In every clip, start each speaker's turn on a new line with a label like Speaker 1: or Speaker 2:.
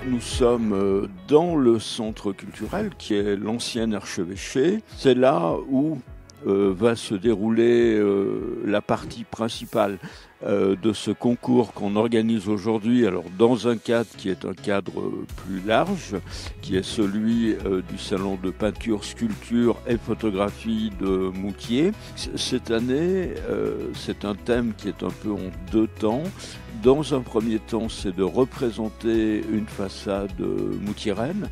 Speaker 1: nous sommes dans le centre culturel qui est l'ancien archevêché. C'est là où va se dérouler la partie principale de ce concours qu'on organise aujourd'hui, alors dans un cadre qui est un cadre plus large, qui est celui du salon de peinture, sculpture et photographie de Moutier. Cette année, c'est un thème qui est un peu en deux temps. Dans un premier temps, c'est de représenter une façade moutieraine.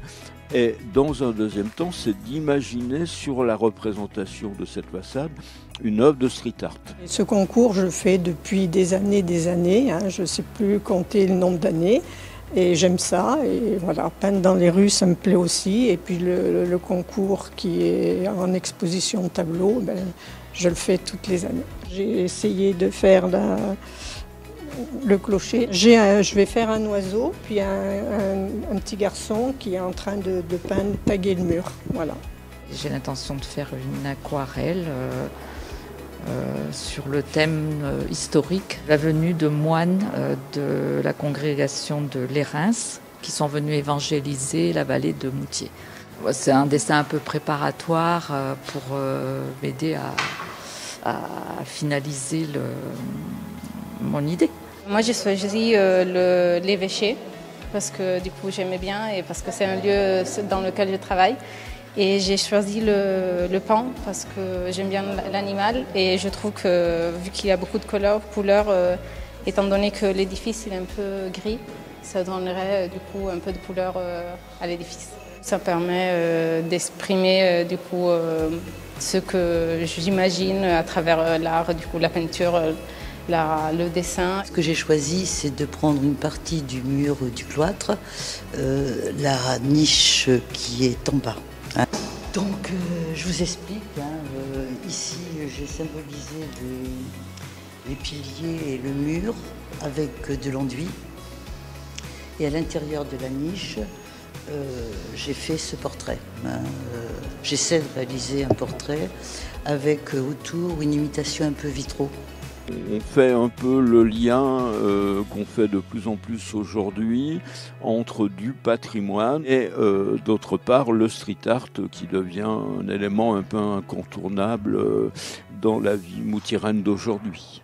Speaker 1: Et dans un deuxième temps, c'est d'imaginer sur la représentation de cette façade une œuvre de street art.
Speaker 2: Ce concours, je le fais depuis des années, je ne sais plus compter le nombre d'années. Et j'aime ça. Et voilà, peindre dans les rues, ça me plaît aussi. Et puis le concours qui est en exposition de tableaux, je le fais toutes les années. J'ai essayé de faire le clocher. Je vais faire un oiseau, puis un petit garçon qui est en train de peindre, taguer le mur. Voilà.
Speaker 3: J'ai l'intention de faire une aquarelle sur le thème historique, la venue de moines de la congrégation de Lérins qui sont venus évangéliser la vallée de Moutier. C'est un dessin un peu préparatoire pour m'aider à finaliser mon idée.
Speaker 4: Moi, j'ai choisi l'évêché parce que du coup j'aimais bien et parce que c'est un lieu dans lequel je travaille. Et j'ai choisi le pan parce que j'aime bien l'animal et je trouve que vu qu'il y a beaucoup de couleurs, étant donné que l'édifice est un peu gris, ça donnerait du coup un peu de couleur à l'édifice. Ça permet d'exprimer du coup ce que j'imagine à travers l'art, du coup la peinture. Le dessin.
Speaker 5: Ce que j'ai choisi, c'est de prendre une partie du mur du cloître, la niche qui est en bas. Donc, je vous explique. Ici, j'ai symbolisé les piliers et le mur avec de l'enduit. Et à l'intérieur de la niche, j'ai fait ce portrait. J'essaie de réaliser un portrait avec autour une imitation un peu vitraux.
Speaker 1: On fait un peu le lien qu'on fait de plus en plus aujourd'hui entre du patrimoine et d'autre part le street art qui devient un élément un peu incontournable dans la vie moutieraine d'aujourd'hui.